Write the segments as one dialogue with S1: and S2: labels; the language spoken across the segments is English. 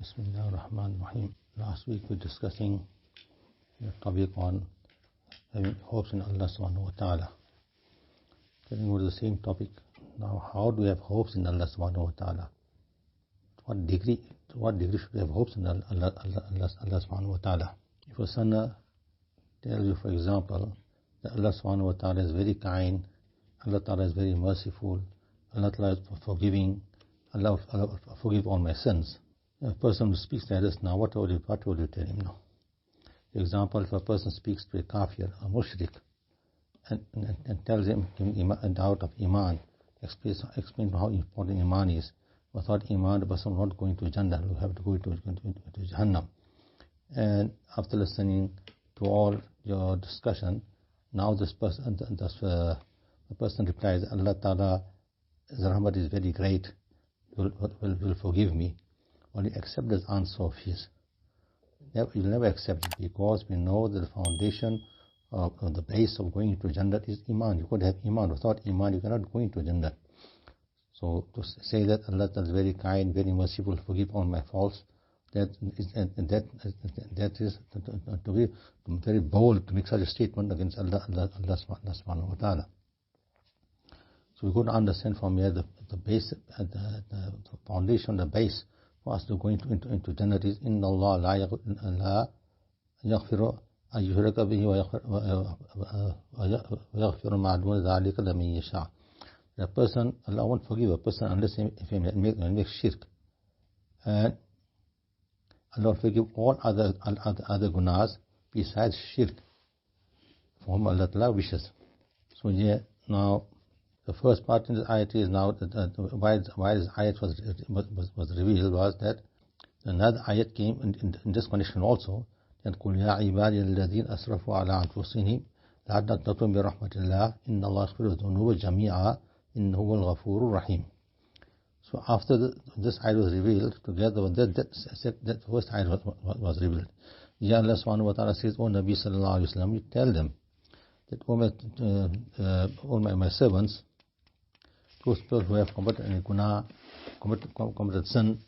S1: Bismillahirrahmanirrahim. Last week we were discussing the topic on having hopes in Allah subhanahu wa ta'ala. Getting over the same topic. Now, how do we have hopes in Allah subhanahu wa ta'ala? To what degree should we have hopes in Allah subhanahu wa ta'ala? If a son tells you, for example, that Allah subhanahu wa ta'ala is very kind, Allah ta'ala is very merciful, Allah ta'ala is forgiving, Allah forgive all my sins. A person who speaks like this now, what would you tell him now? For example, if a person speaks to a kafir, a mushrik, and tells him a doubt of iman, explain how important iman is. Without iman, the person will not go into Jannah, will have to go into Jahannam. And after listening to all your discussion, now the person replies, Allah Ta'ala's rahmat is very great, will forgive me. Only accept this answer of his. You'll never accept it, because we know that the foundation of the base of going into Jannah is iman. You could have iman. Without iman, you cannot go into Jannah. So to say that Allah is very kind, very merciful, forgive all my faults, that is to be very bold to make such a statement against Allah subhanahu wa ta'ala. So we're going to understand from here the base, the foundation, the base for us to go into Jannah is Inna Allah la yaghfiru an yushraka bihi wa yaghfiru ma duna dhalika liman yasha. The person, Allah won't forgive a person unless if he makes shirk, and Allah will forgive all other gunas besides shirk, for whom Allah Ta'ala wishes. So yeah, now the first part in the ayat is now why this ayat was revealed was that another ayat came in this connection also, that قُلْ يَا عِبَادِيَ الَّذِينَ أَسْرَفُوا عَلَىٰ أَنفُسِهِمْ لَا تَقْنَطُوا مِنْ رَحْمَةِ اللَّهِ إِنَّ اللَّهَ يَغْفِرُ الذُّنُوبَ جَمِيعًا إِنَّهُ هُوَ الْغَفُورُ الرَّحِيمُ. So after this ayat was revealed, together with that first ayat was revealed. Ya Allah subhanahu wa ta'ala says, O Nabi sallallahu alayhi wa sallam, you tell them that all my servants, those people who have committed any guna, committed sin,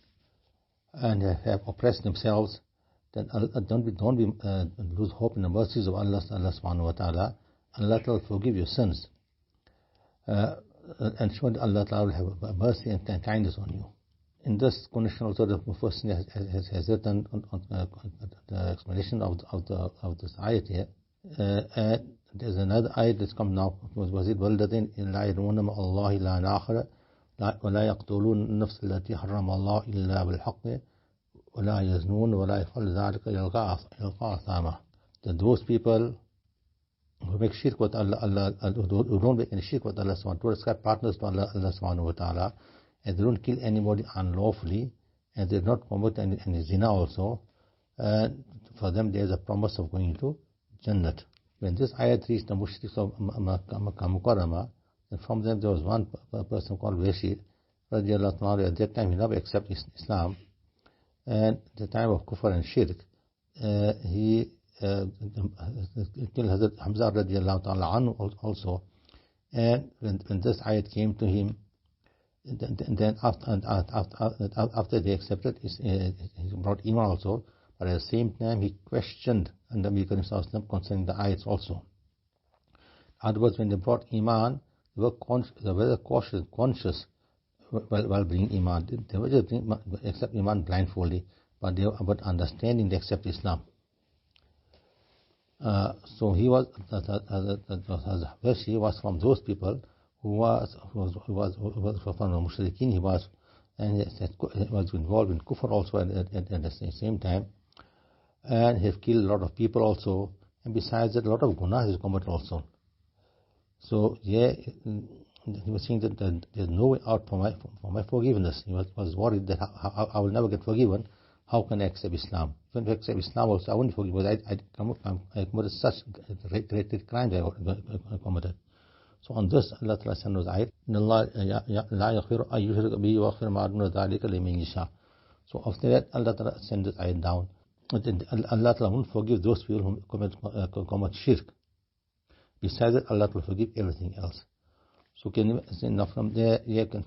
S1: and have oppressed themselves, then don't lose hope in the mercies of Allah subhanahu wa ta'ala. Allah will forgive your sins, and show that Allah will have mercy and kindness on you. In this connection also, the first has written on the explanation of this ayat here. And there's another ayat that's come now. Was it وَالَّذِينَ لَا يَدْعُونَ مَعَ اللَّهِ إِلَٰهًا آخَرَ وَلَا يَقْتُلُونَ النَّفْسَ الَّتِي حَرَّمَ اللَّهُ إِلَّا بِالْحَقِّ وَلَا يَزْنُونَ وَلَا يَفْعَلُونَ ذَلِكَ يَلْقَى أَثَامًا. That those people who make shirk with Allah, who don't make any shirk with Allah subhanahu wa ta'ala, ascribe partners to Allah subhanahu wa ta'ala, and they don't kill anybody unlawfully, and they do not commit any zina also, and for them there is a promise of going to Jannat. When this ayat reached the mushriks of Makkah Mukarramah, and from them there was one person called Washir, radiallahu anhu. At that time he never accepted Islam, and at the time of kufr and shirk, he killed Hazrat Hamza radiallahu ta'ala anhu also. And when this ayat came to him, then after they accepted, he brought iman also, but at the same time he questioned and Nabi Karim Sallallahu Alaihi Wasallam concerning the ayats also. In other words, when they brought iman, they were conscious while bringing iman. They were just accept iman blindfoldly, but they were about understanding they accept Islam. So he was from those people who was from the mushrikeen. He was involved in kufr also at the same time, and he has killed a lot of people also, and besides that, a lot of gunas he has committed also. So yeah, he was saying that there's no way out for my forgiveness. He was worried that I will never get forgiven. How can I accept Islam? Even if I accept Islam also, I won't forgive, because I committed such great crimes I committed. So on this, Allah Ta'ala sent us ayat, إِنَّ اللَّهَ لَا يَغْفِرُ أَن يُشْرَكَ بِهِ وَيَغْفِرُ مَا دُونَ ذَلِكَ لِمَن يَشَاءُ. So after that, Allah Ta'ala sent this ayat down. Allah Ta'ala won't forgive those people who commit shirk. Besides that, Allah will forgive everything else. So from there you can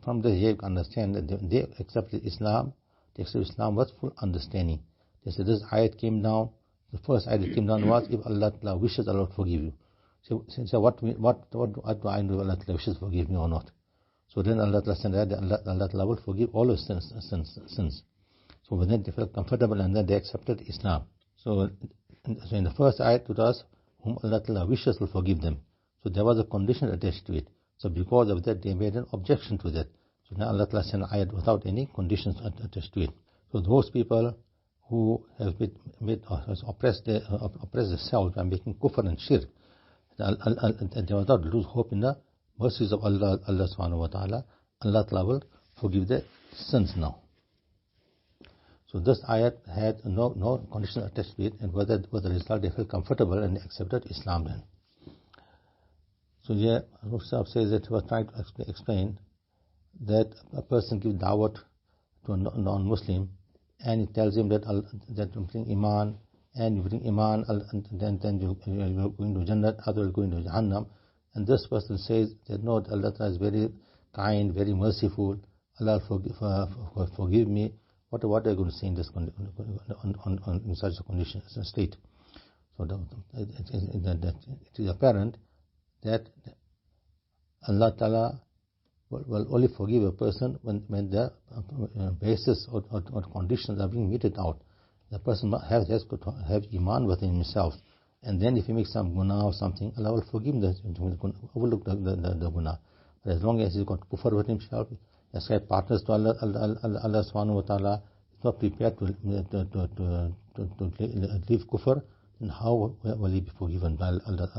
S1: understand that they accepted Islam, to accept Islam was full understanding. They said this ayat came down, the first ayat that came down was, if Allah Ta'ala wishes, Allah will forgive you. So what do I know if Allah Ta'ala wishes to forgive me or not? So then Allah Ta'ala said that Allah Ta'ala will forgive all of sins. So when they felt comfortable and then they accepted Islam. So in the first ayat it was, whom Allah Ta'ala wishes will forgive them. So there was a condition attached to it. So because of that they made an objection to that. So now Allah Ta'ala sent an ayat without any conditions attached to it. So those people who have oppressed themselves by making kufr and shirk, they will not lose hope in the mercies of Allah subhanahu wa ta'ala. Allah Ta'ala will forgive their sins now. So this ayat had no condition attached to it, and whether the result they felt comfortable and accepted Islam then. So here Sahab says that he was trying to explain that a person gives da'wat to a non-Muslim, and he tells him that you bring Iman, and you bring Iman, and then you're going to Jannah, other going to Jahannam. And this person says that no, Allah is very kind, very merciful, Allah will forgive me. What are you going to say in this in such a condition, state? So it is apparent that Allah Ta'ala will only forgive a person when the basis or conditions are being meted out. The person has to have Iman within himself, and then if he makes some guna or something, Allah will forgive him, overlook the guna. But as long as he's got kufr with himself, ascribe partners to Allah subhanahu wa ta'ala, is not prepared to leave kufr, then how will he be forgiven by Allah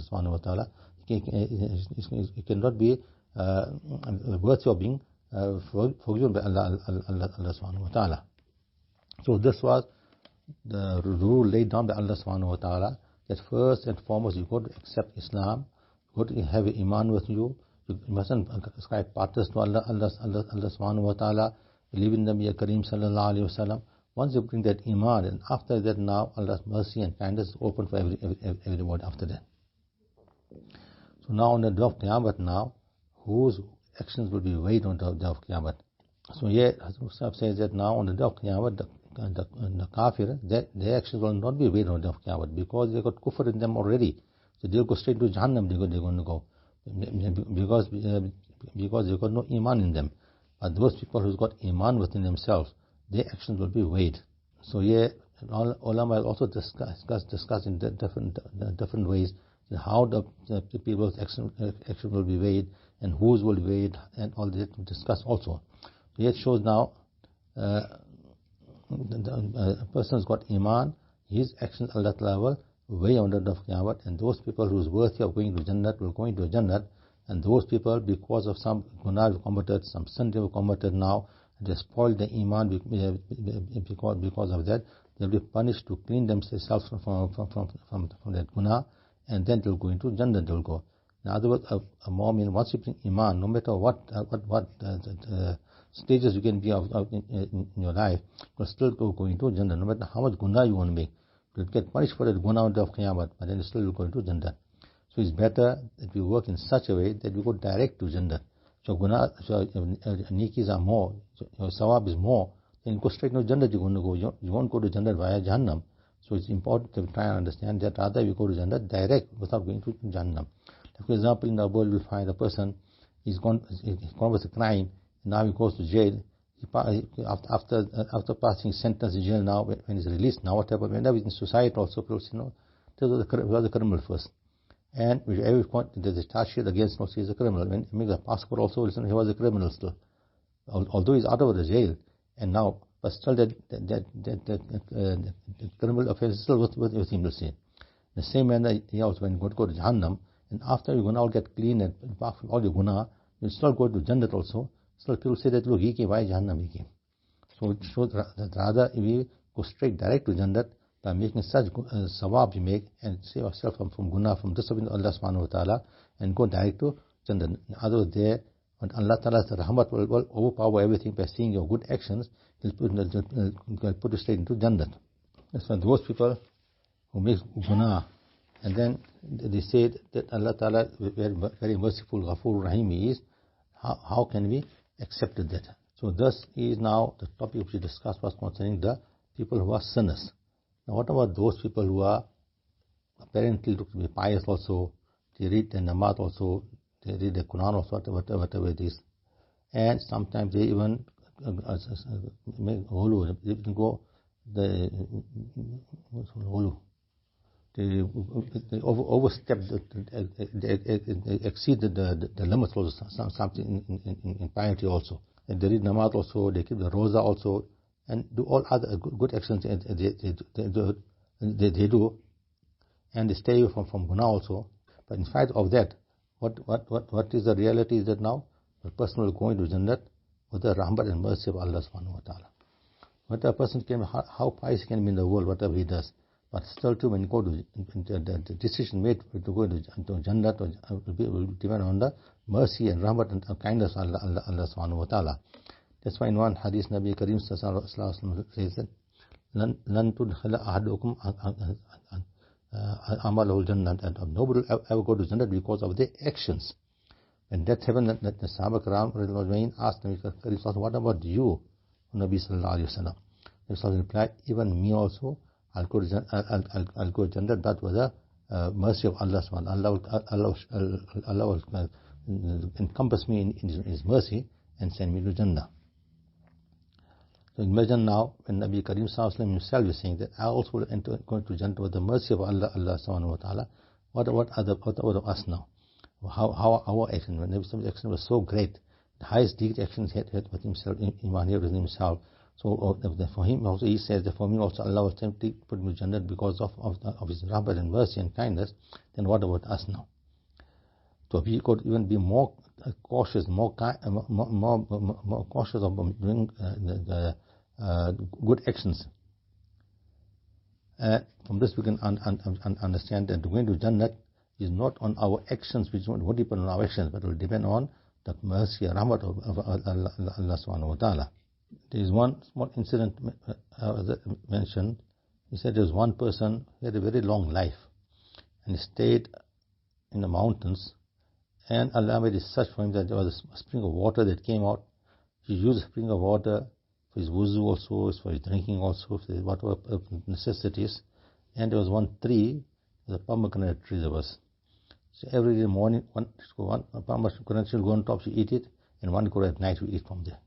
S1: subhanahu wa ta'ala? He cannot be worthy of being forgiven by Allah subhanahu wa ta'ala. So this was the rule laid down by Allah subhanahu wa ta'ala, that first and foremost you got to accept Islam, you got to have Iman with you. You mustn't ascribe partners to Allah subhanahu wa ta'ala. Believe in Nabi Kareem sallallahu alayhi wa sallam. Once you bring that Iman, and after that now Allah's mercy and kindness is open for everybody after that. So now on the day of Qiyamah now, whose actions will be weighed on the day of Qiyamah? So here Hazrat says that now on the day of Qiyamah, the kafir, their actions will not be weighed on the day of Qiyamah, because they got kufr in them already. So they'll go straight to Jahannam, they're going to go. Because they got no Iman in them. But those people who's got Iman within themselves, their actions will be weighed. So here ulama will also discuss in different ways how the people's action will be weighed, and whose will be weighed, and all that to discuss also. So here it shows now the person's got Iman, his actions Allah Ta'ala will weigh on the day of Qiyamah, and those people who is worthy of going to Jannah will go into Jannah, and those people, because of some guna they committed, some sin they committed now, they spoiled the Iman because of that, they'll be punished to clean themselves from that guna, and then they'll go into Jannah, they'll go. In other words, a mu'min, once you bring Iman, no matter what stages you can be in your life, you'll still go into Jannah, no matter how much guna you want to make. You'll get punished for that guna on the day of Qiyamah, but then you still will go into Jannah. So it's better that we work in such a way that we go direct to Jannah. So nikis are more, so Sahab is more, then you go straight to Jannah, you're going to go. You won't go to Jannah via Jahannam. So it's important to try and understand that rather we go to Jannah direct without going to Jahannam. Like for example, in the world we'll find a person, he's gone with a crime, and now he goes to jail. After passing sentence in jail now, when he's released, now whatever, whenever he's in society also, people say, no, he was a criminal first. And every point there's a charge sheet against him, he's a criminal. When he makes a passport also, listen, he was a criminal still. Although he's out of the jail, and now, but still that criminal offense is still with him, let's say. In the same manner, he also, when you go to Jahannam, and after you're going to all get clean and back from all your guna, you still go to Jannah also. Still people say that, look, he came, why Jahannam he came? So it shows that rather we go straight direct to Jannah by making such sawab you make, and save ourselves from guna, from disobeying Allah subhanahu wa ta'ala, and go direct to Jannah. In other words, there, when Allah Ta'ala's rahmat will overpower everything by seeing your good actions, He'll put you straight into Jannah. That's why those people who make guna, and then they say that Allah Ta'ala very, very merciful, Ghafoor Rahim is, how can we accept that? So thus is now the topic which we discussed was concerning the people who are sinners. Now what about those people who are apparently look to be pious also, they read the namaz also, they read the Quran also, whatever it is, and sometimes they even make hulu, they even go the hulu. They overstep, they exceed the limits also, something in piety also. And they read namaz also, they keep the roza also, and do all other good actions they do, and they stay away from guna also. But in spite of that, what is the reality is that now the person will go into Jannat with the rahmat and mercy of Allah subhanahu wa ta'ala. What a person can, how pious can be in the world, whatever he does, but still too, when you go to the decision made to go into Jannat will depend on the mercy and rahmat and kindness of Allah subhanahu wa ta'ala. That's why in one hadith Nabi Kareem sallallahu alaihi wasallam says that lan tudkhala ahadukum amalahu jannah, and nobody will ever go to Jannah because of their actions. When that happened, that the Sahab asked Nabi Kareem sallallahu, what about you, Nabi sallallahu alaihi wasallam? Nabi sallallahu replied, even me also, I'll go to Jannah, but with the mercy of Allah subhanahu. Allah will encompass me in His mercy and send me to Jannah. So imagine now when Nabi Kareem sallallahu himself is saying that I also will go to Jannah with the mercy of Allah subhanahu wa ta'ala. What about us now? How our action? When Nabi Sallallahu action was so great, the highest degree actions he had with himself, Iman here with himself. So for him also, he says that for me also Allah was tempted to put me to Jannah because of His rahmat and mercy and kindness. Then what about us now? So we could even be more cautious, more cautious of doing the good actions. From this we can understand that going to Jannah is not on our actions, which won't depend on our actions, but will depend on the mercy and rahmat of Allah subhanahu wa ta'ala. There is one small incident mentioned. He said there was one person who had a very long life and he stayed in the mountains, and Allah made it such for him that there was a spring of water that came out. He used the spring of water for his wuzu also, for his drinking also, for his whatever necessities. And there was one tree, the pomegranate tree there was. So every day morning, one pomegranate should go on top, you eat it, and one go at night, you eat from there.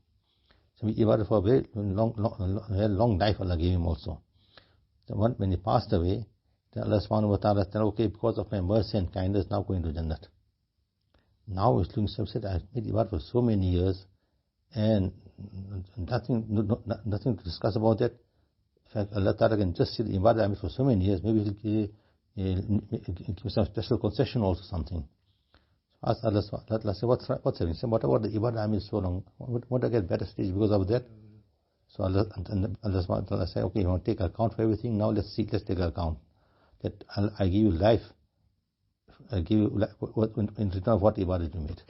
S1: So he ibadah for a very long life Allah gave him also. When he passed away, then Allah subhanahu wa ta'ala said, okay, because of my mercy and kindness, now go into Jannah. Now he's looking himself, said, I've made ibadah for so many years, and nothing to discuss about that. In fact, Allah ta'ala can just see the ibadah I made for so many years, maybe he'll give some special concession also, something. So ask Allah say, what's happening? Say, what about the ibadah I made so long? Won't I get better stage because of that? So Allah say, okay, you want to take account for everything? Now let's take account. That I give you life. I give you in return of what ibadah you made.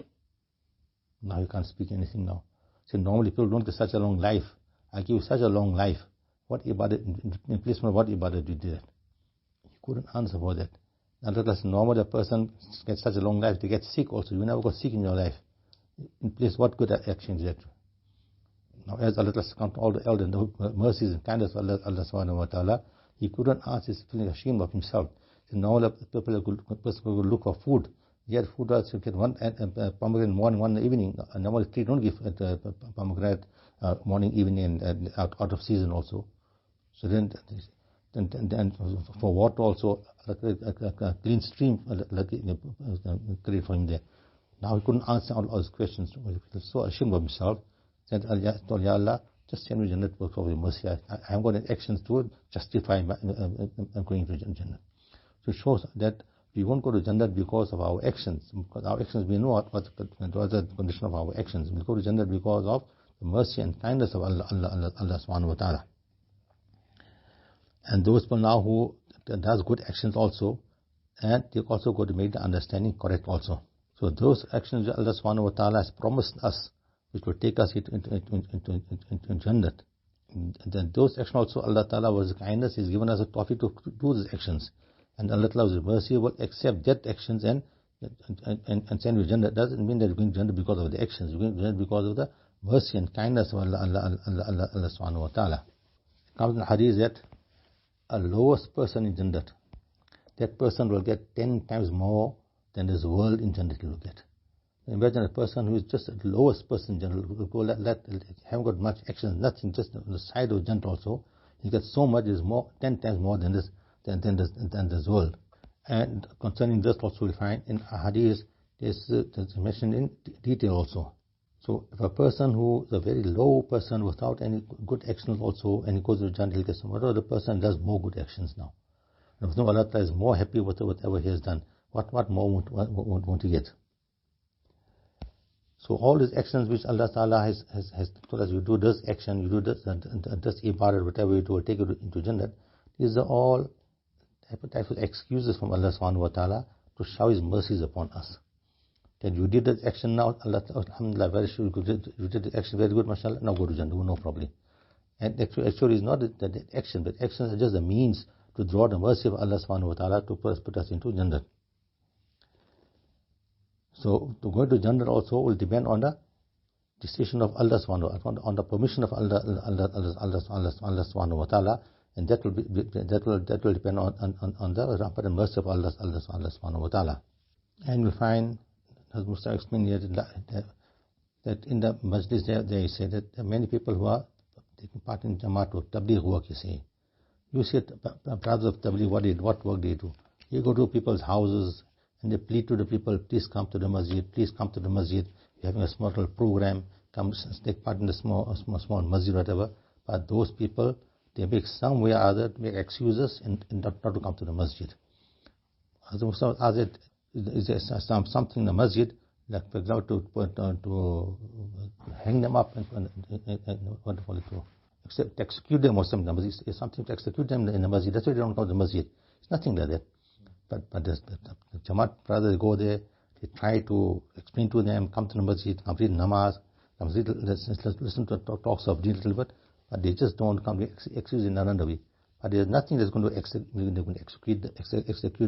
S1: Now you can't speak anything now. So normally people don't get such a long life. I give you such a long life. What ibadah, in place of what ibadah you did? You couldn't answer for that. Unless normally a person gets such a long life, they get sick also. You never got sick in your life. In place, what good actions did? Now as Allah count all the elder mercies and kindness of Allah subhanahu wa ta'ala, he couldn't answer, he's feeling ashamed of himself. So normally people would look for food. Yet food also get one pomegranate morning, one evening. Normally tree don't give pomegranate morning, evening, and out of season also. So then for water also, a clean stream create for him there. Now he couldn't answer all his questions. He was so ashamed of himself. Said, Ya Allah, just send me Jannah because of your mercy. I haven't got any actions to justify going to Jannah. So it shows that we won't go to Jannah because of our actions. Because our actions, we know what the condition of our actions. We'll go to Jannah because of the mercy and kindness of Allah subhanahu wa ta'ala. And those people now who does good actions also, and they also go to make the understanding correct also. So those actions Allah subhanahu wa ta'ala has promised us, which will take us into Jannah. Then those actions also, Allah ta'ala was kindness, He's given us a tawfiq to do these actions. And Allah ta'ala was mercy, will accept that actions and send you Jannah. Doesn't mean that you're going to Jannah because of the actions. You're going to Jannah because of the mercy and kindness of Allah subhanahu wa ta'ala. It comes in the hadith that a lowest person in Jannat, that person will get 10 times more than this world in Jannat he will get. Imagine a person who is just the lowest person in general, will go haven't got much action, nothing, just on the side of Jannat also. He gets so much, is more 10 times more than this world. And concerning this also we find in hadith, there's mentioned in detail also. So if a person who is a very low person without any good actions also, and he goes to Jannah, he'll get some other person does more good actions now. And if no, Allah is more happy with whatever he has done. What more won't he get? So all these actions which Allah Ta'ala has told us, you do this action, you do this ibadah, whatever you do, will take you into Jannah. These are all types of excuses from Allah Subhanahu wa Ta'ala to shower His mercies upon us. That you did that action now, Allah, alhamdulillah, very sure you did the action very good, mashallah, now go to Jannah, no problem. And actually it's not the action, but actions are just the means to draw the mercy of Allah Subhanahu wa Ta'ala to put us into Jannah. So to go to Jannah also will depend on the decision of Allah Subhanahu wa Ta'ala, on the permission of Allah Subhanahu wa Ta'ala, and that will depend on the rahmat and mercy of Allah Subhanahu wa Ta'ala. And we find, as Mustakim explained here, that in the majlis there he said that there are many people who are taking part in Jamaat or Tabligh work, you see. You see brothers of Tabligh, what work they do. You go to people's houses and they plead to the people, please come to the masjid, please come to the masjid. We're having a small program, come take part in the small masjid, whatever. But those people, they make some way or other to make excuses and not to come to the masjid. As is there something in the masjid, like for example to hang them up and what do you call it, to execute them or something. It's something to execute them in the masjid. That's why they don't come to the masjid. It's nothing like that. But the Jamaat brothers go there, they try to explain to them, come to the masjid, complete namaz, listen to talks of deen a little bit, but they just don't come to excuse in another way. But there's nothing that's going to execute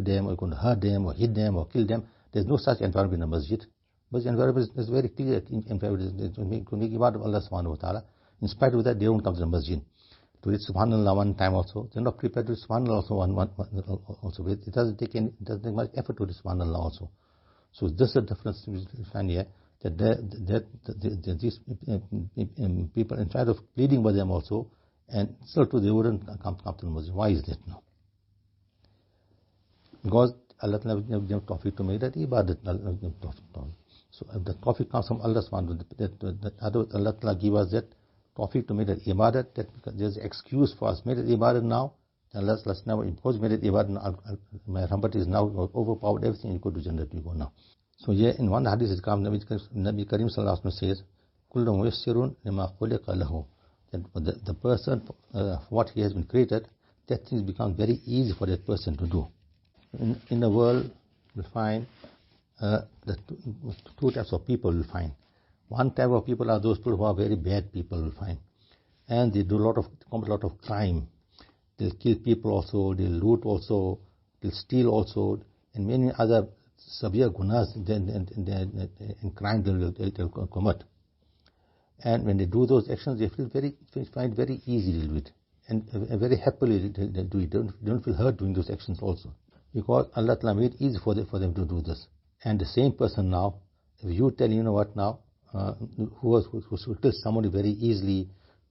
S1: them, or going to hurt them, or hit them, or kill them. There's no such environment in the masjid. Masjid environment is very clear environment. It's going to make ibadah of Allah Subhanahu wa Ta'ala. In spite of that, they don't come to the masjid. To read Subhanallah one time also, they're not prepared to read Subhanallah also one also. It doesn't take much effort to read Subhanallah also. So this is the difference we find here, that these people, in spite of pleading with them also, and still too they wouldn't come to the masjid. Why is that now? Because Allah never gave them tawfiq to make that ibadat. So the tawfiq comes from Allah subhanahu wa ta'ala. Allah give us that tawfiq to make that ibadat, that there's an excuse for us. Made it ibadat now, then let's never impose made it ibadat now. My rahmat is now overpowered everything, you go to Jannah, you go now. So here in one hadith it comes, Nabi Karim sallallahu alaihi wasallam says, kullu muyassirun lima khuliqa lahu. That the person, what he has been created, that things become very easy for that person to do. In the world, we'll find the two types of people we'll find. One type of people are those people who are very bad people we'll find. And they do commit a lot of crime. They'll kill people also, they'll loot also, they'll steal also, and many other severe gunas and crime they'll commit. And when they do those actions, they find very easy to do it, and very happily they do it. They don't feel hurt doing those actions also, because Allah Ta'ala made it easy for them to do this. And the same person now, if you tell, you know what now, who kill somebody very easily,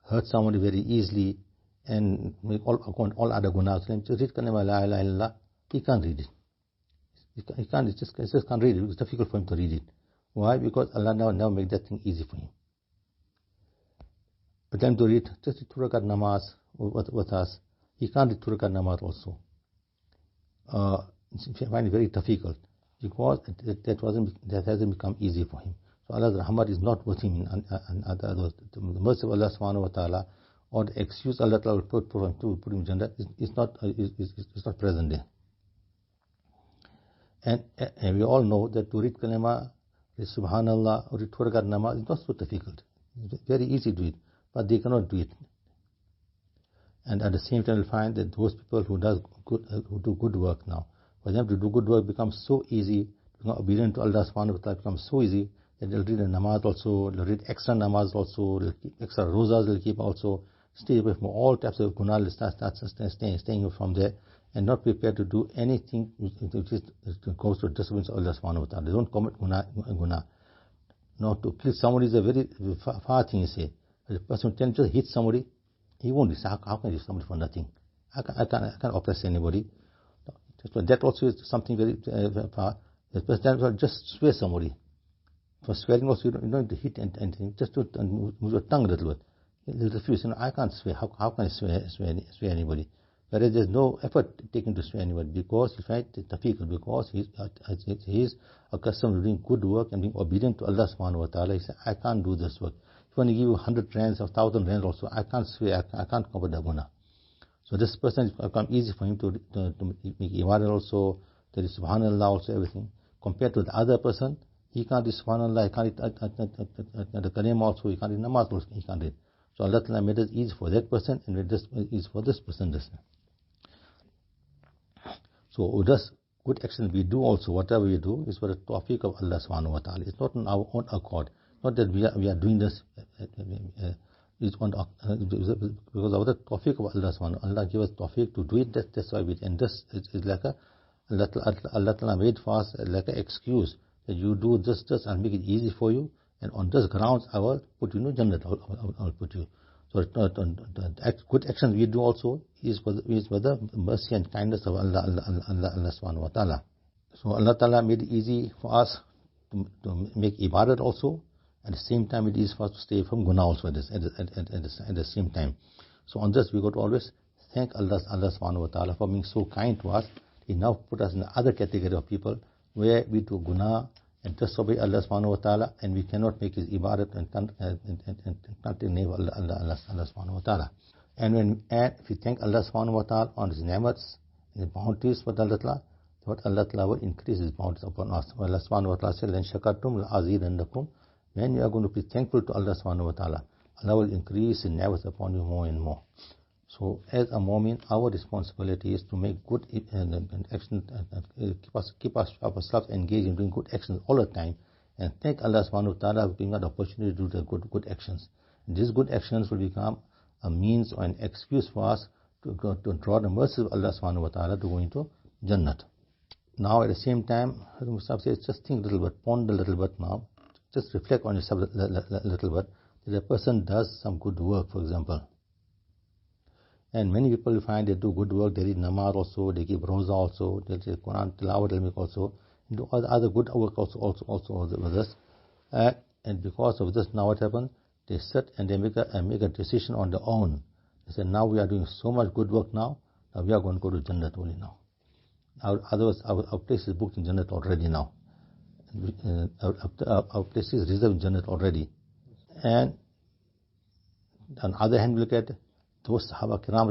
S1: hurt somebody very easily, and make all other gunas, just read kalima la ilaha illallah, he can't read it. He can't. He just can't read it. It's difficult for him to read it. Why? Because Allah now make that thing easy for him. But then to read just 2 rakat namaz with us, he can't read 2 rakat namaz also. I find it very difficult, because that hasn't become easy for him. So Allah's rahmat is not with him, and the mercy of Allah subhanahu wa ta'ala, or the excuse Allah Ta'ala put him in Jannah is not present there. And we all know that to read kalima, read subhanallah, or read 2 rakat namaz is not so difficult. It's very easy to do it, but they cannot do it. And at the same time, you'll find that those people who do good work now, for them to do good work becomes so easy, to become obedient to Allah subhanahu wa ta'ala becomes so easy, that they'll read a namaz also, they'll read extra namaz also, they'll keep extra rozas, they'll keep also, stay away from all types of guna, staying from there, and not prepared to do anything which goes to disobedience of Allah subhanahu wa ta'ala. They don't commit guna. No, to kill somebody is a very far thing, you say. The person can just hit somebody, he won't say, how can I hit somebody for nothing? I can't oppress anybody. That also is something very far. The person just swear somebody. For swearing also, you don't need to hit anything, just to move your tongue a little bit. He'll refuse. I can't swear. How can I swear anybody? Whereas there's no effort taken to swear anybody, because he finds the tawfiq, because he's accustomed to doing good work and being obedient to Allah subhanahu wa ta'ala. He says, I can't do this work. If I give you 100 rands or 1,000 rands also, I can't swear, I can't cover the guna. So this person, it's become easy for him to make ibadah also, there is subhanallah also, everything. Compared to the other person, he can't do subhanallah, he can't read the kalima also, he can't read namaz also, he can't read. So Allah Ta'ala made it easy for that person and made it easy for this person. So this good action we do also, whatever we do, is for the tawfiq of Allah subhanahu wa ta'ala. It's not on our own accord. Not that we are doing this it's on, because of the tawfiq of Allah subhanahu wa ta'ala. Allah gave us tawfiq to do it, that's why we, and this is like a Allah Ta'ala made for us like an excuse that you do this, I'll make it easy for you, and on this grounds I will put you in Jannat, I'll put you. So the good actions we do also is for the mercy and kindness of Allah subhanahu wa ta'ala. So Allah Ta'ala made it easy for us to make ibadat also, at the same time it is for us to stay from guna also at the same time. So on this we got to always thank Allah subhanahu wa ta'ala for being so kind to us. He now put us in the other category of people where we do guna and disobey Allah subhanahu wa ta'ala, and we cannot make his ibadat and can't name Allah subhanahu wa ta'ala. And if we thank Allah subhanahu wa ta'ala on his ni'mats and his bounties for Allah Ta'ala, what Allah Ta'ala will increase his bounties upon us. Allah subhanahu wa ta'ala said, "Lan shakartum la'azidannakum." When you are going to be thankful to Allah subhanahu wa ta'ala, Allah will increase his ni'mats upon you more and more. So as a mu'min, our responsibility is to make good action, keep ourselves engaged in doing good actions all the time, and thank Allah subhanahu wa ta'ala for giving us the opportunity to do the good actions. And these good actions will become a means or an excuse for us to draw the mercy of Allah subhanahu wa ta'ala to go into Jannat. Now at the same time, Hazrat Mustakim says, just think a little bit, ponder a little bit now, just reflect on yourself a little bit, that a person does some good work, for example. And many people find they do good work, they read namaz also, they give roza also, they say Quran tilawat, they make also, and do other good work also with this. And because of this, now what happens? They sit and they make a decision on their own. They say, now we are doing so much good work now we are going to go to Jannat only now. Otherwise, our place is booked in Jannat already now. Our place is reserved in Jannat already. And on the other hand, we look at those Sahaba Kiram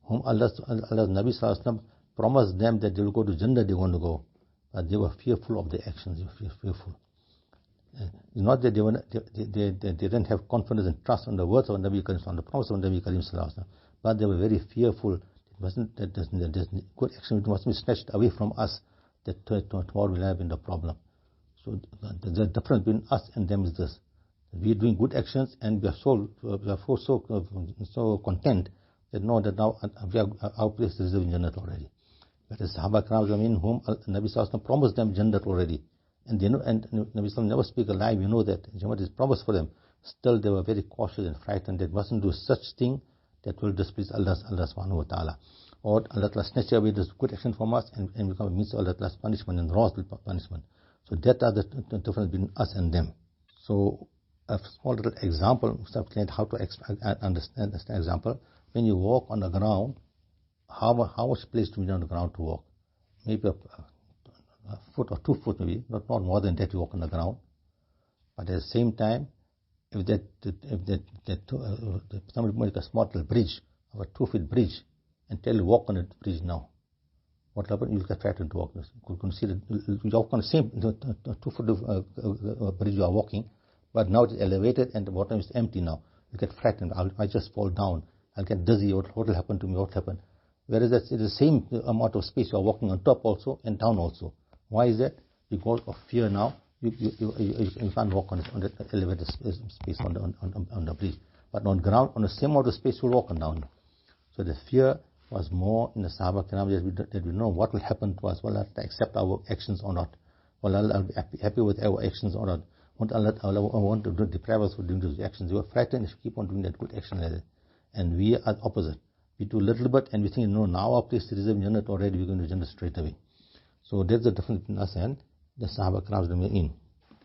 S1: whom Allah's Nabi Sallallahu Alaihi Wasallam promised them that they will go to Jannah, they want to go. But they were fearful of their actions, they were fearful. It's not that they didn't have confidence and trust on the words of Nabi Karim, on the promise of Nabi Karim Sallallahu Alaihi Wasallam, but they were very fearful. That good action must be snatched away from us, that tomorrow will have been the problem. So the difference between us and them is this. We are doing good actions and we are so content that know that now our place is in Jannat already. But the Sahaba Kiram whom Nabi Sallallahu promised them Jannat already, and they know, and Nabi Sallallahu never speak a lie. We know that Jannat is promised for them. Still, they were very cautious and frightened. They mustn't do such thing that will displease Allah subhanahu wa ta'ala, or Allah Ta'ala snatch away this good action from us and become a means of Allah Ta'ala's punishment and wrathful punishment. So that are the difference between us and them. So a small little example, how to understand this example. When you walk on the ground, how much place do you need on the ground to walk? Maybe a foot or 2 foot, maybe not more than that. You walk on the ground, but at the same time, if somebody make a small little bridge, of a 2 feet bridge, and tell you walk on that bridge now, what happens? You'll get frightened to walk. You can see that you walk on the same 2 foot bridge you are walking. But now it is elevated and the bottom is empty now. You get frightened. I just fall down. I'll get dizzy. What will happen to me? What happened? Whereas it's the same amount of space you are walking on top also and down also. Why is that? Because of fear now you can't walk on the elevator space on the bridge. But on ground, on the same amount of space, you walk on down. So the fear was more in the Sahaba Kiram that we know what will happen to us. Will Allah accept our actions or not? Will Allah be happy with our actions or not? Won't Allah want to deprive us from doing those actions? We are frightened if we keep on doing that good action like that. And we are opposite. We do a little bit and we think, no, now our place is reserved Jannat already, we're going to Jannat straight away. So that's the difference between us and the Sahaba Kiram in.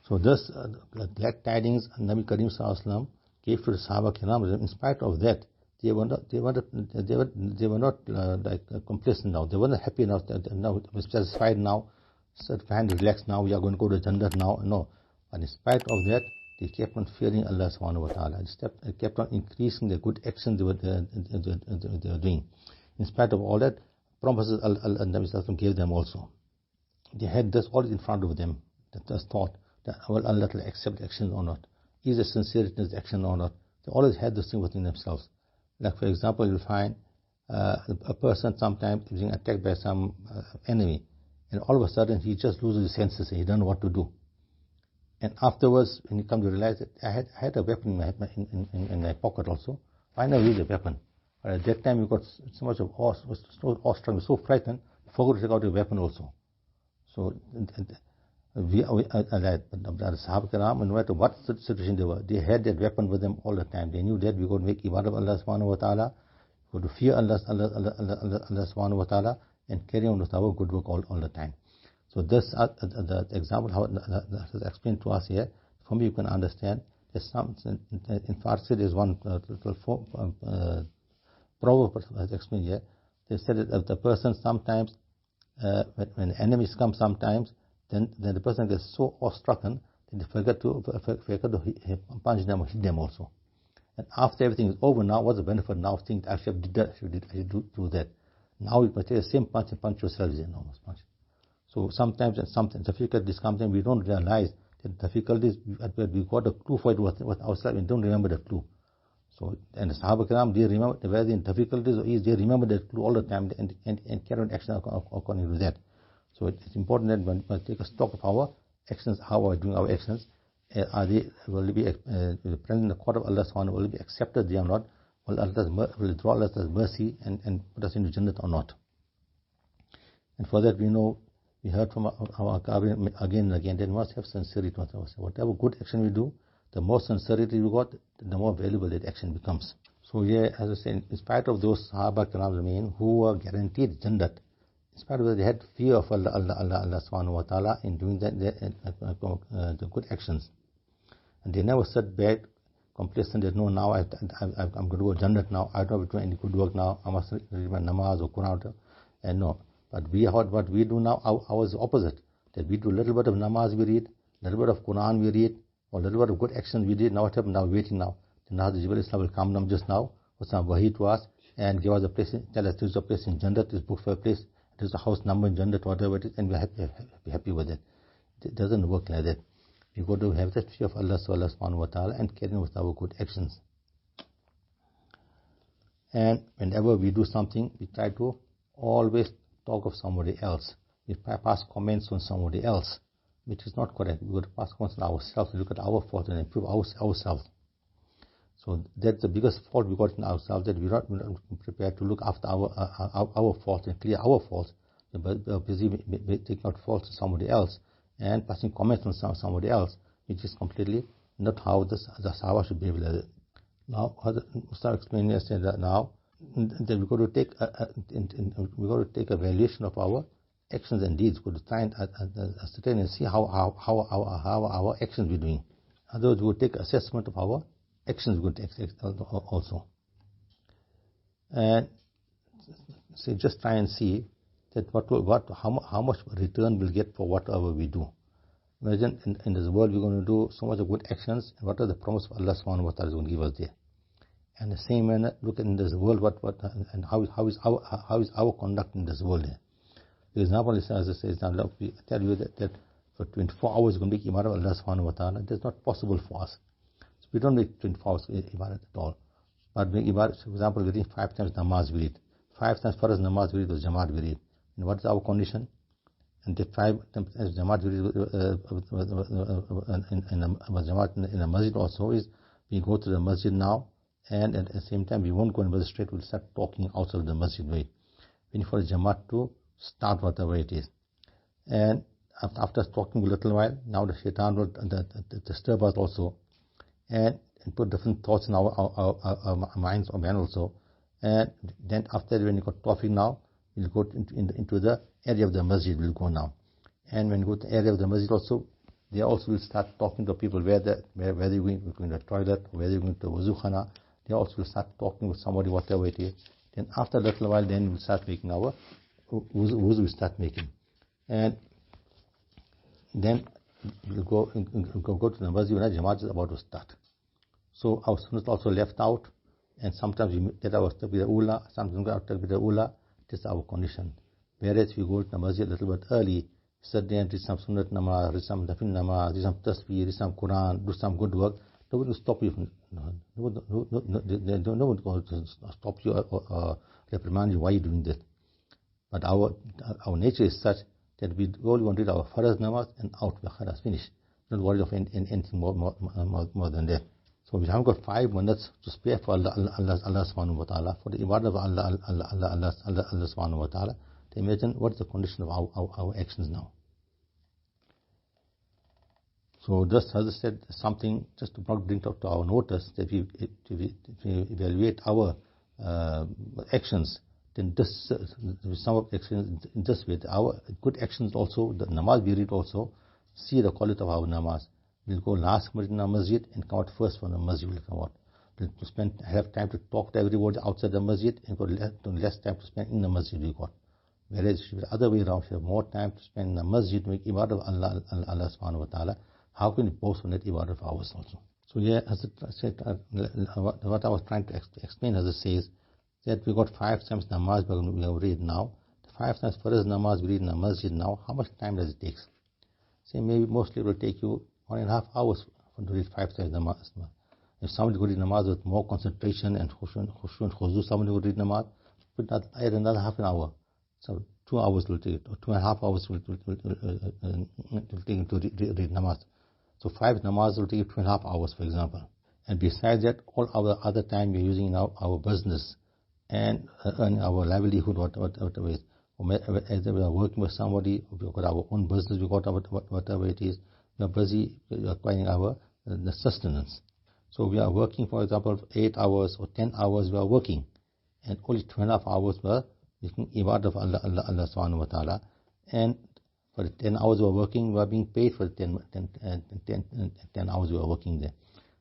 S1: So this glad tidings Nabi Karim Sallallahu Alaihi Wasallam gave to the Sahaba Kiram. In spite of that, they were not complacent now. They were not happy enough. Now we're satisfied now, satisfied, relaxed now. We are going to go to Jannat now. No, but in spite of that, they kept on fearing Allah Subhanahu wa Taala. They kept on increasing the good actions they were doing. In spite of all that, promises Allah Nabi Sallallahu Alaihi Wasallam gave them also. They had this all in front of them. That this thought that will Allah will accept actions or not? Is there sincerity in this action or not? They always had this thing within themselves. Like for example, you'll find a person sometimes being attacked by some enemy, and all of a sudden he just loses his senses and he doesn't know what to do. And afterwards, when you come to realize that I had a weapon in my pocket also, why not use a weapon? But at that time you got so much of awe, so awestruck, so frightened, you forgot to take out your weapon also. So the Sahaba Kiram, no matter what situation they were, they had that weapon with them all the time. They knew that we got to make ibadah of Allah Subhanahu wa Taala, we got to fear Allah Subhanahu wa Taala, and carry on with our good work all the time. So this the example how it is explained to us here. For me, you can understand. There's some in Farsi. There's one proverb that's explained here. They said that the person sometimes, when enemies come, sometimes then the person gets so awestruck that they forget to punch them or hit them also. And after everything is over, now what's the benefit now? Think I should do that. Now you must take the same punch and punch yourself. Enormous punch. So sometimes and sometimes difficulties come, then we don't realize that difficulties, we got a clue for it with ourselves and don't remember the clue. So, and the Sahaba Kiram, they remember whether in difficulties or ease, they remember that clue all the time and carry on action according to that. So it's important that when we take a stock of our actions, how are we doing our actions, will they be present in the court of Allah Subhanahu, will they be accepted, they are not, will Allah draw Allah's mercy and put us into Jannat or not. And for that we know, we heard from our Kabir again and again, that we must have sincerity with ourselves. Whatever good action we do, the more sincerity we got, the more valuable that action becomes. So here, as I said, in spite of those Sahaba Kiram remain who were guaranteed Jannat, in spite of that, they had fear of Allah Subhanahu wa Taala in doing the good actions. And they never sat back complacent that no, now I'm going to go Jannat now, I don't have to do any good work now, I must read my namaz or Quran, and no. But what we do now, ours is opposite. That we do a little bit of namaz we read, a little bit of Quran we read, or a little bit of good actions we did. Now what happened? Now waiting now. Then Hazrat Jibreel Islam will come down just now with some wahi to us and give us a place, tell us this is a place in Jannat, this book for a place, this is a house number in Jannat, whatever it is, and we're happy with it. It doesn't work like that. We've got to have that fear of Allah Subhanahu wa Ta'ala and carry on with our good actions. And whenever we do something, we try to always talk of somebody else. We pass comments on somebody else, which is not correct. We got to pass comments on ourselves, look at our faults and improve ourselves. So that's the biggest fault we got in ourselves, that we're not prepared to look after our faults and clear our faults. We're busy taking out faults to somebody else and passing comments on somebody else, which is completely not how the Sahaba should behave. Now, Mustakim explained yesterday that now that we got to take a valuation of our actions and deeds. We got to try and ascertain and see how our actions we're doing. In other words, we will take assessment of our actions we will take also, and say just try and see that how much return we'll get for whatever we do. Imagine in this world we're going to do so much of good actions, and what are the promise of Allah Subhanahu wa Ta'ala is going to give us there? And the same manner, look in this world, what and how is our conduct in this world there? The example is, as I say, now we tell you that for 24 hours we're going to make ibadah of Allah Subhanahu wa Ta'ala. That's not possible for us. So we don't make 24 hours ibadah at all. But make ibadah, for example, we read 5 times namaz we read. 5 times farz namaz we read, or jamaat we read. And what is our condition? And the 5 Jamaat in a masjid also is, we go to the masjid now, and at the same time we won't go in the masjid straight, we'll start talking outside of the masjid way. We need for the Jamaat to start whatever it is. And after talking a little while, now the shaitan will disturb us also, and put different thoughts in our minds or man also. And then after, when you got talking now, we'll go into the area of the masjid, we'll go now. And when you go to the area of the masjid also, they also will start talking to people where they're going to the toilet, where they're going to wuzu khana. They also will start talking with somebody, whatever it is. Then after a little while, then we'll start making our wuzu, we start making. And then we'll go to the masjid when the Jamaat is about to start. So our sunnah also left out, and sometimes we get our takbir ula, sometimes we get our takbir ula. This is our condition. Whereas if you go to the masjid a little bit early, sit there and read some sunnat namaz, read some nafil namaz, read some tasbih, read some Quran, do some good work, nobody will stop you from, no one will stop you or reprimand you why you're doing this. But our nature is such that we only want to read our faraz namaz and out, khalas, finish. Don't worry of anything more than that. So we haven't got 5 minutes to spare for Allah subhanahu wa ta'ala, for the ibadah of Allah subhanahu wa ta'ala. To imagine what is the condition of our actions now. So just as I said, something just to bring to our notice, that we evaluate our actions, then this some of actions in this way. Our good actions also, the namaz we read also, see the quality of our namaz. We'll go last in the masjid and come out first from the masjid will come out. To have time to talk to everybody outside the masjid, and got less time to spend in the masjid we got. Whereas if the other way around, you have more time to spend in the masjid to make ibadah of Allah subhanahu wa ta'ala, how can we boast on that ibadah of ours also? So here, as I said, what I was trying to explain, as it says, that we got 5 times namaz we have read now. The 5 times first namaz we read in the masjid now, how much time does it take? Say maybe mostly it will take you 1.5 hours to read 5 times namaz. If somebody would read namaz with more concentration and khushu, somebody would read namaz, add another half an hour. So 2 hours will take it, or 2.5 hours will take it to read namaz. So 5 namaz will take you 2.5 hours, for example. And besides that, all our other time we're using in our business and earning our livelihood, whatever it is. Either we are working with somebody, we've got our own business, we've got whatever it is, we are busy acquiring our the sustenance. So we are working, for example, 8 hours or 10 hours we are working, and only 2.5 hours we are making ibadah of Allah subhanahu wa ta'ala. And for the 10 hours we are working, we are being paid for the 10 hours we are working there.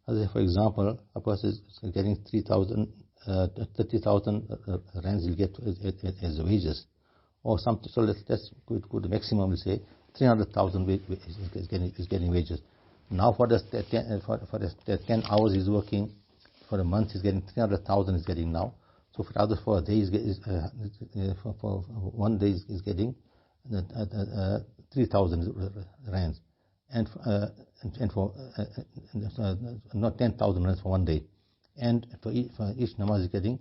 S1: As for example, a person is getting 30,000 rands will get as wages, or something. So let's go to the maximum. We say 300,000 is getting wages. Now for the 10 hours he's working, for a month he's getting 300,000 is getting now. So for a day for 1 day is getting 3,000 rands, and for not 10,000 rands for 1 day, and for each namaz is getting,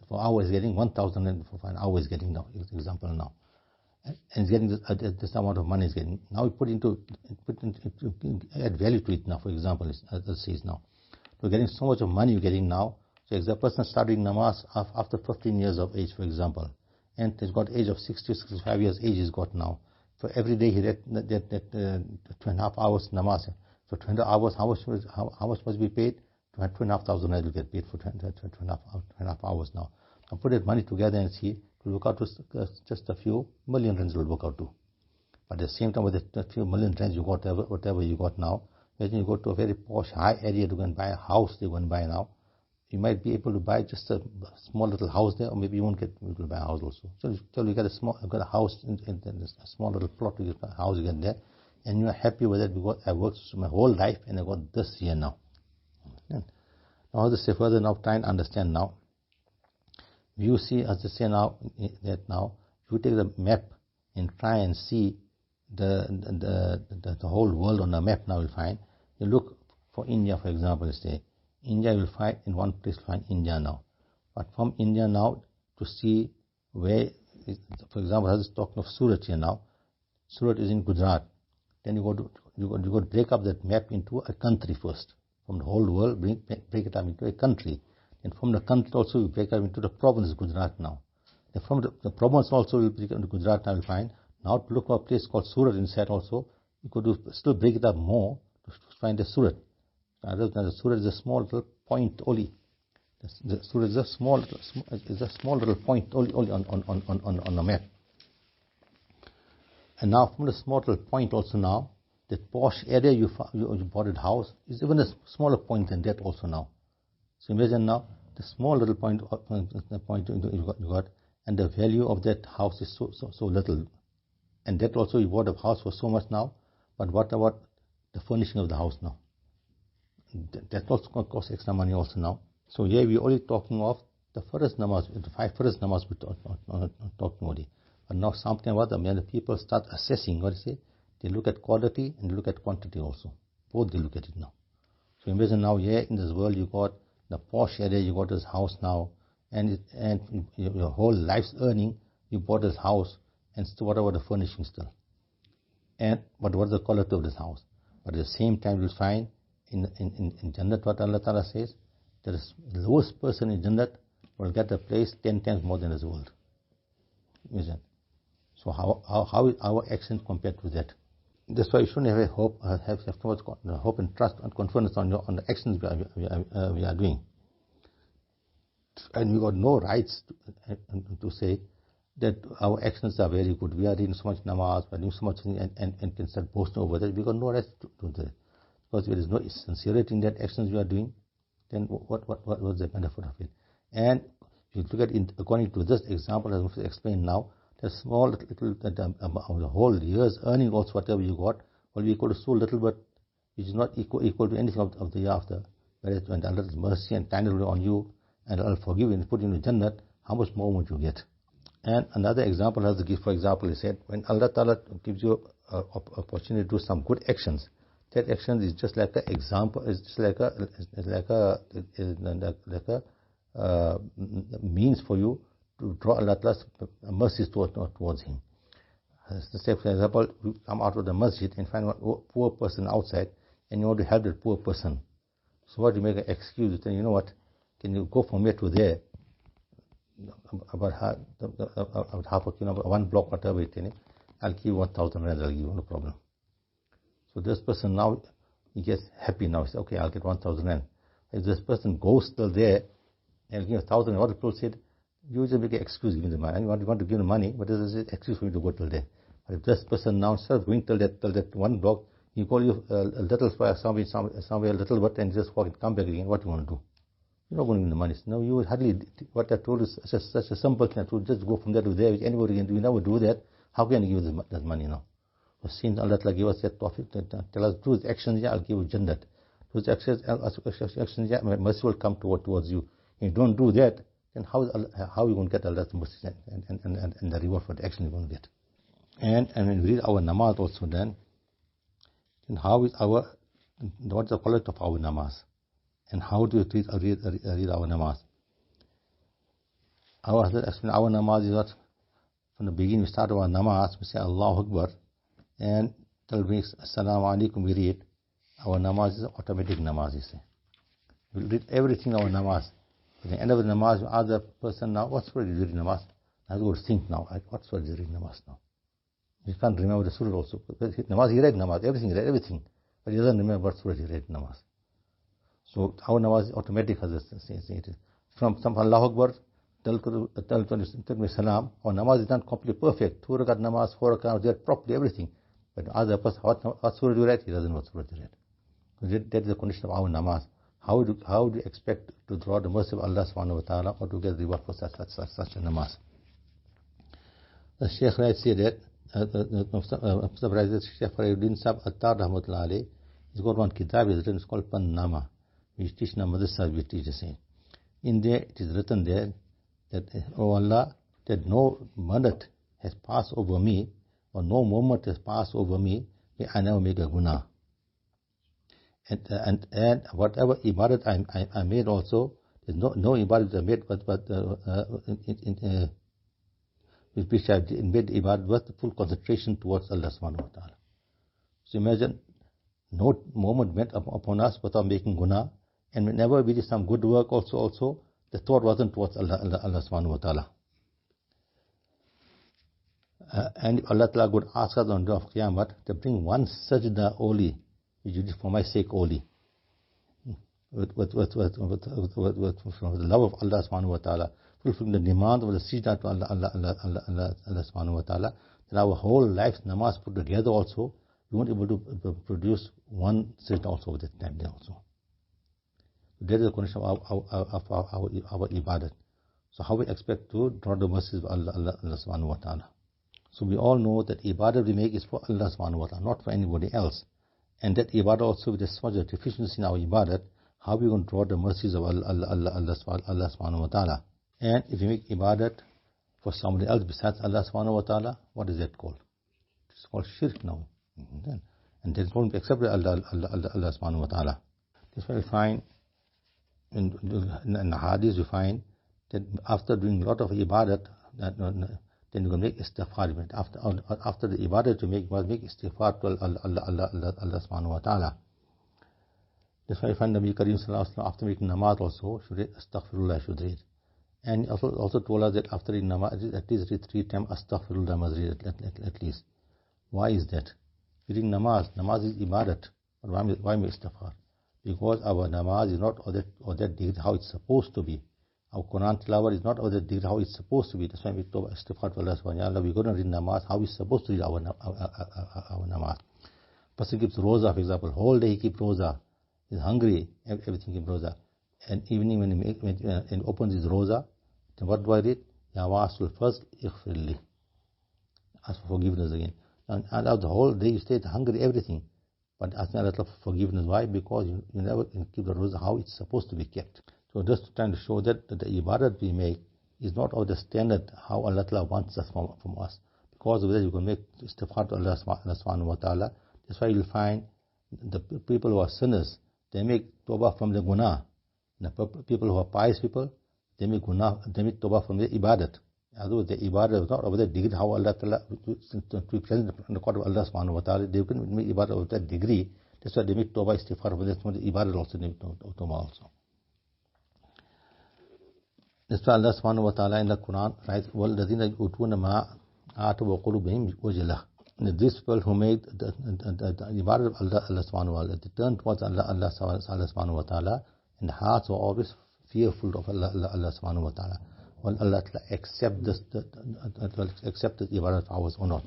S1: for hour is getting 1,000 and for an hour is getting now. Example now, and it's getting this amount of money is getting. Now we put into add value to it now. For example, as it says now, we're getting so much of money you're getting now. So if the person studying namaz after 15 years of age, for example, and he's got age of 60 65 years age he's got now. For every day he read that 2.5 hours namaz. For 20 hours, how much must be paid? 2,500 will get paid for 2.5 hours now. Now put that money together and see, to work out to just a few million rands will work out to. But at the same time, with a few million rands you got, whatever you got now, when you go to a very posh high area to go and buy a house, they go and buy now, you might be able to buy just a small little house there, or maybe you won't get able to buy a house also. So you got a house in a small little plot, you get a house you get there, and you are happy with it because I worked my whole life and I got this here now. Now, as I say further, now try and understand now. You see, as I say now, that now, if you take the map and try and see the whole world on the map now, you'll find, you look for India, for example, say, India you will find, in one place find India now. But from India now, to see where, for example, I was talking of Surat here now, Surat is in Gujarat. Then you got to break up that map into a country first. From the whole world, break it up into a country. And from the country also, you break up into the province, Gujarat now. And from the province also, you break up into Gujarat now, you find. Now to look for a place called Surat inside also, you could still break it up more to find the Surat. Rather than the Surat is a small little point only. The Surat is a small little point only on the map. And now from the small little point also now, the posh area you bought a house is even a smaller point than that also now. So imagine now the small little point you got, and the value of that house is so little. And that also you bought a house for so much now, but what about the furnishing of the house now? That also going to cost extra money also now. So here we're only talking of the first namaz, the 5 first namaz we're talking only. But now something about them, when the people start assessing, what you say, they look at quality and they look at quantity also. Both they look at it now. So imagine now here in this world you got the posh area, you got this house now, and your whole life's earning, you bought this house, and still what about the furnishing still? And what was the quality of this house? But at the same time you'll find in Jannat what Allah Ta'ala says, that the lowest person in Jannat will get a place 10 times more than this world. Imagine. So how is our action compared to that? That's why you shouldn't have a hope, have too much hope and trust and confidence on the actions we are doing. And we got no rights to say that our actions are very good. We are reading so much namaz, we are doing so much and can start boasting over that. We got no rights to do that. Because there is no sincerity in that actions we are doing, then what was the benefit of it? And if you look at it according to this example, as I explained now, the small little the whole year's earning also, whatever you got, will be equal to so little, but which is not equal to anything of the year after. Whereas when Allah's mercy and kindness will be on you, and Allah forgive you and put you in the Jannat, how much more would you get? And another example has to give, for example, he said, when Allah Ta'ala gives you an opportunity to do some good actions, that action is just like an example, is just like a means for you to draw Allah's mercies towards Him. Say, for example, you come out of the masjid and find one poor person outside, and you want to help that poor person. So what, you make an excuse, you say, you know what, can you go from here to there, about half a kilometer, 1 block, whatever it is, I'll give you 1,000 rand, I'll give you, no problem. So this person now, he gets happy now, he says, okay, I'll get 1,000 rand. If this person goes still there, and give 1,000, what the people said, you just make an excuse giving the money. You want to give the money, but this is an excuse for you to go till there. But if this person now, instead of going till that 1 block, he call you a little somewhere a little bit, and just walk and come back again, what you want to do? You're not going to give the money. No, you hardly, what I told is such a simple thing, to just go from there to there, which anybody can do. You never do that. How can you give that money now? So since Allah give us that tawfiq, tell us, do these actions, yeah, I'll give you Jannat. Do these actions, yeah, mercy will come towards you. If you don't do that, then how are you going to get Allah's mercy and the reward for the action you're going to get? And when we read our namaz also, then how is what's the quality of our namaz? And how do you read our namaz? Our namaz is what, from the beginning we start our namaz, we say Allahu Akbar, and till we Assalamu Alaikum we read. Our namaz is automatic namaz, you say. We read everything in our namaz. At the end of the namaz, you ask the person, now, what surah did you read namaz? I go to think now, what surah did you read namaz now? You can't remember the surah also. Namaz, he read namaz, everything, he read everything. But he doesn't remember what surah he read namaz. So our namaz is automatic, as it is. From Allahu Akbar till Salam, our namaz is not completely perfect. 2 rakat namaz, 4 rakat, they read properly everything. But ask the person, what surah do you read? He doesn't know what surah he read. So that is the condition of our namaz. How do you expect to draw the mercy of Allah subhanahu wa ta'ala, or to get reward for such a namaz? The Shaykh Raid said that Shaykh Farayuddin Sahab Attar Rahmatullah alayhi, he's got one kitab is written, it's called Pan-Nama, which teach in madrasa, which teaches him. In there it is written there that, oh Allah, that no minute has passed over me, or no moment has passed over me, where I never make a guna. And whatever ibadat I made also, there's no ibadat I made, but which have made ibadat with full concentration towards Allah subhanahu wa ta'ala. So imagine, no moment went upon us without making guna, and whenever we did some good work also the thought wasn't towards Allah subhanahu wa ta'ala. And if Allah ta'ala would ask us on the day of Qiyamah to bring one sajda only, which you did for my sake only, with the love of Allah subhanahu wa ta'ala, fulfilling the demand of the sajda to Allah subhanahu wa ta'ala, then our whole life's namaz put together also, we won't be able to produce one sajda also with that time there also. That is the condition of our ibadat. So how we expect to draw the mercies of Allah subhanahu wa ta'ala? So we all know that ibadat we make is for Allah subhanahu wa ta'ala, not for anybody else. And that ibadat also, with so much deficiency in our ibadat, how are we going to draw the mercies of Allah subhanahu wa ta'ala? And if you make ibadat for somebody else besides Allah subhanahu wa ta'ala, what is that called? It's called shirk now. And that won't be accepted by Allah subhanahu wa ta'ala. That's why we find in the hadith, you find that after doing a lot of ibadat, then you can make istighfar. After the ibadat you make istighfar to Allah subhanahu wa ta'ala. That's why I find Nabi Kareem sallallahu alaihi wasallam, after making namaz also, should read astaghfirullah, should read. And he also told us that after reading namaz, at least read 3 times astaghfirullah must read at least. Why is that? Reading namaz is ibadat. But why make istighfar? Because our namaz is not of that degree how it's supposed to be. Our Quran tilawat is not of that degree how it's supposed to be. That's why we talk istighfar to Allah subhanahu wa ta'ala. We're going to read namaz how we're supposed to read our namaz. Person keeps roza, for example, whole day he keeps roza. He's hungry, everything keeps roza. And evening when he opens his roza, then what do I read? Ya wasul first ighfirli. Ask for forgiveness again. And out the whole day you stay hungry, everything. But asking Allah for forgiveness. Why? Because you never keep the roza how it's supposed to be kept. So just trying to show that the ibadat we make is not of the standard how Allah Ta'ala wants us from us. Because of that you can make istighfar to Allah subhanahu wa ta'ala. That's why you'll find the people who are sinners, they make tawbah from the guna. The people who are pious people, they make tawbah from the ibadat. Although the ibadat is not of that degree how Allah Ta'ala to be present in the court of Allah subhanahu wa ta'ala, they can make ibadat of that degree. That's why they make tawbah istighfar from that ibadat also, they make tawbah also. That's why Allah subhanahu wa ta'ala in the Quran writes, وَالَّذِينَ يُؤْتُونَ مَا آتَوْا وَقُلُوبِهِمْ وَجِلَةٌ. These people who made the ibadat of Allah subhanahu wa ta'ala, they turn towards Allah subhanahu wa ta'ala, and the hearts are always fearful of Allah subhanahu wa ta'ala. Will Allah accept this ibadat of ours or not?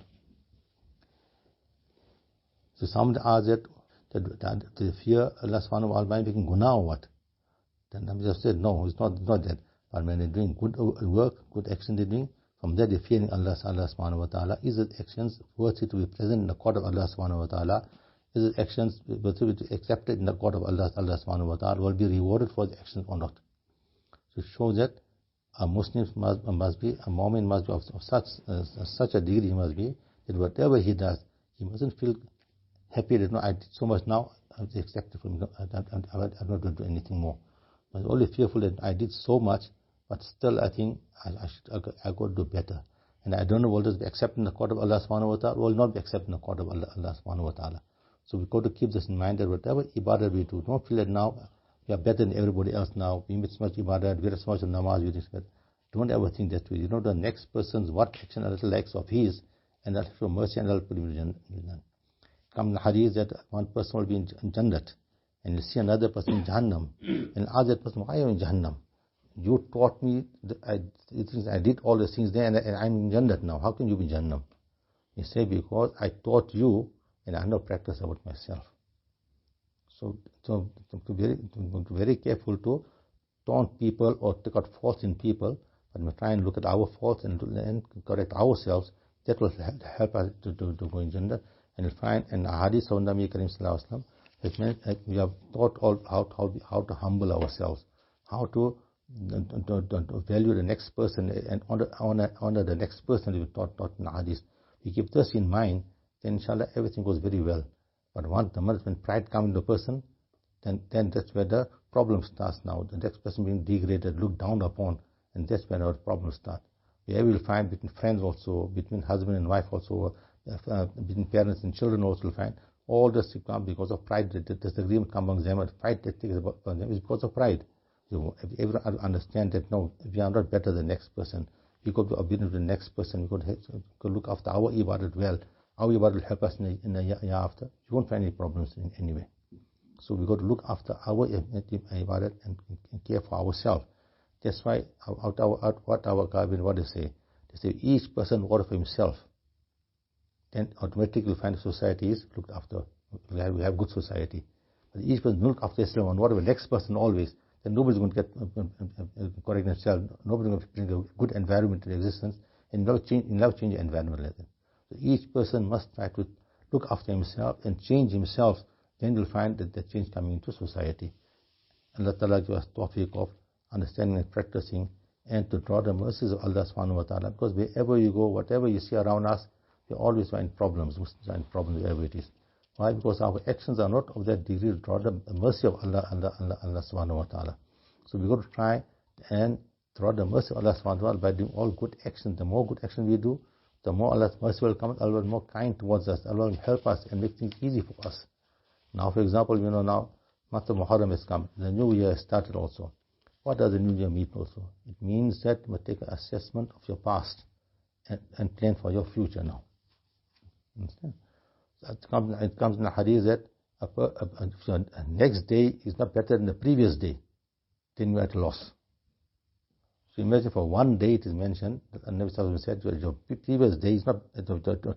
S1: So some ask that they fear Allah subhanahu wa ta'ala by making guna or what? Then Nabi just said, no, it's not that. But when they're doing good work, good action they're doing, from there they're fearing Allah subhanahu wa ta'ala. Is it actions worthy to be present in the court of Allah subhanahu wa ta'ala? Is it actions worthy to be accepted in the court of Allah subhanahu wa ta'ala? Will be rewarded for the actions or not? So it shows that a Muslim must be, a Mu'min must be of such a degree he must be, that whatever he does, he mustn't feel happy that no, I did so much now, I was accepted from I'm not going to do anything more. I'm only fearful that I did so much, but still I think I got to do better. And I don't know whether it will be accepted in the court of Allah subhanahu wa ta'ala or will not be accepted in the court of Allah subhanahu wa ta'ala. So we've got to keep this in mind that whatever ibadah we do, don't feel that now we are better than everybody else now. We make so much ibadah, we read so much of namaz, we respect. Don't ever think that way. You know the next person's what action Allah likes of his, and that show mercy and Allah put him in Jannah. Come in the hadith that one person will be in Jannat, and you see another person in Jahannam, and ask that person, why are you in Jahannam? You taught me, I did all the things there, and I'm in Jannat now. How can you be in Jahannam? He said, because I taught you, and I know practice about myself. So to be very careful to taunt people or take out faults in people, but we try and look at our faults and correct ourselves. That will help us to go in Jannah. And you'll find in the hadith of Nabi Kareem sallallahu alaihi wasallam, it meant we have taught how to humble ourselves, how to value the next person and honor the next person we taught in the hadith. We keep this in mind, then inshallah everything goes very well. But once the moment when pride comes into the person, then that's where the problem starts now. The next person being degraded, looked down upon, and that's when our problems start. Wherever you'll find between friends also, between husband and wife also, between parents and children also you'll find all this come because of pride. The disagreement comes among them, and fight that takes about them is because of pride. So if everyone understand that no, we are not better than the next person. We could be obedient to the next person. We could look after our ibadat well. Our ibadat will help us in the year after. You won't find any problems in any way. So we got to look after our ibadat and care for ourselves. That's why what our government, what they say each person work for himself. Then automatically you find the society is looked after. We have good society. But each person look after himself and whatever next person always, then nobody's going to get correct themselves. Nobody's going to bring a good environment into existence, and never change the environment like that. So each person must try to look after himself and change himself. Then you'll find that the change coming into society. Allah Ta'ala gives us tawfiq of understanding and practicing, and to draw the mercies of Allah Subhanahu wa Ta'ala. Because wherever you go, whatever you see around us, we always find problems. Muslims find problems wherever it is. Why? Because our actions are not of that degree to draw the mercy of Allah Subhanahu wa Ta'ala. So we got to try and draw the mercy of Allah Subhanahu wa Ta'ala by doing all good actions. The more good actions we do, the more Allah's mercy will come. Allah will be more kind towards us. Allah will help us and make things easy for us. Now, for example, now month of Muharram has come. The new year has started also. What does the new year mean also? It means that you must take an assessment of your past and plan for your future now. Understand? It comes in the hadith that the next day is not better than the previous day, then you are at a loss. So imagine for one day it is mentioned that Nabi Sallallahu Alaihi Wasallam said your previous day is not,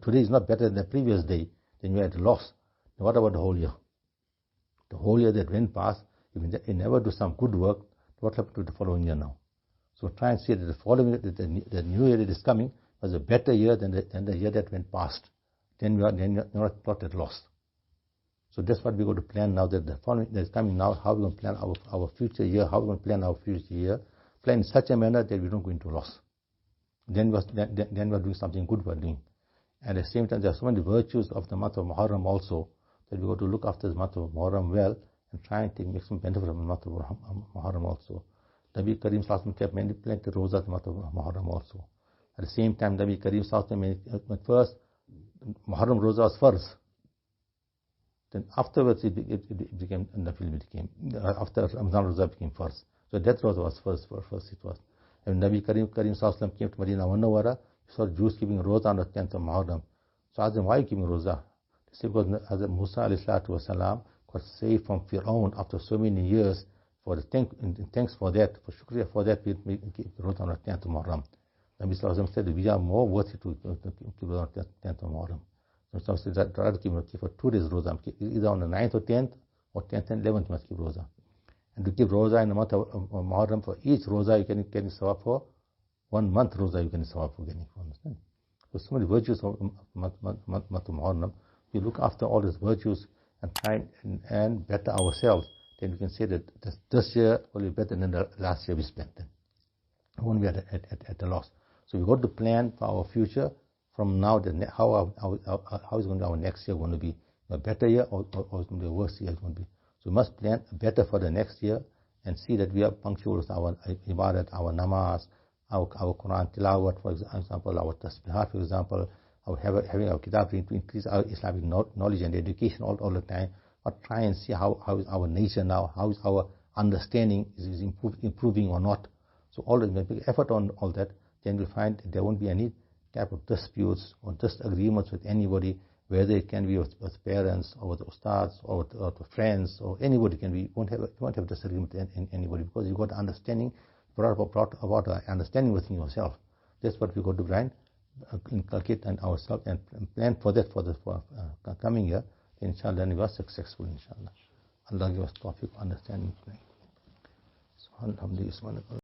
S1: today is not better than the previous day, then you are at a loss. Now what about the whole year? The whole year that went past, if you never do some good work, what happened to the following year now? So try and see that the following year, the new year that is coming was a better year than the year that went past. Then you are not at loss. So that's what we're going to plan now, that the following that is coming now, how we're going to plan our future year, how we're going to plan our future year, plan in such a manner that we don't go into loss. Then we're doing something good we're doing. And at the same time, there are so many virtues of the month of Muharram also, that we got to look after the month of Muharram well, and try and take maximum benefit from the month of Muharram also. Nabi Kareem Sallallahu kept many plenty of Roza the month of Muharram also. At the same time, Nabi Kareem Sallallahu first, Muharram Roza was first. Then afterwards it became, after Ramadan Roza became first. So that Roza was first it was. And Nabi Kareem Sallallahu came to Medina Munawwara, he saw Jews keeping Roza on the 10th of Muharram. So asked them, why are you keeping Roza? They said, because Hazrat Musa alayhi salatu wasalam got saved from Fir'aun after so many years. Thanks for that, for shukriya for that, we keep Roza on the 10th of Muharram. Nabi Sallallahu Alaihi Wasallam said, we are more worthy to keep Roza on the 10th of Muharram. So said that rather keep for 2 days Roza, either on the 9th or 10th, or 10th and 11th you must keep Roza. And to keep Roza in the month of Muharram, for each Roza you can get sawab for 1 month Roza you can sawab for getting. Understand? So many virtues of month of Muharram. We look after all these virtues and try and better ourselves, then we can say that this year will be better than the last year we spent. Then we won't be at a loss. So we got to plan for our future from now. How is going to be our next year going to be? A better year or it's going to be a worse year going to be? So we must plan better for the next year and see that we are punctual with our ibadat, our namaz, our Quran tilawat, for example, our tasbihat, for example, having our kitab to increase our Islamic knowledge and education all the time, or try and see how is our nature now, how is our understanding, is improving or not. So all the big effort on all that, then we'll find there won't be any type of disputes or disagreements with anybody, whether it can be with parents or with ustads or with friends or anybody can be. You won't have disagreement with anybody, because you've got understanding, brought about understanding within yourself. That's what we've got to grind, inculcate in ourselves and plan for that for coming year. Inshallah, then we are successful, inshallah. Allah give us tawfiq, understanding. Subhanallah.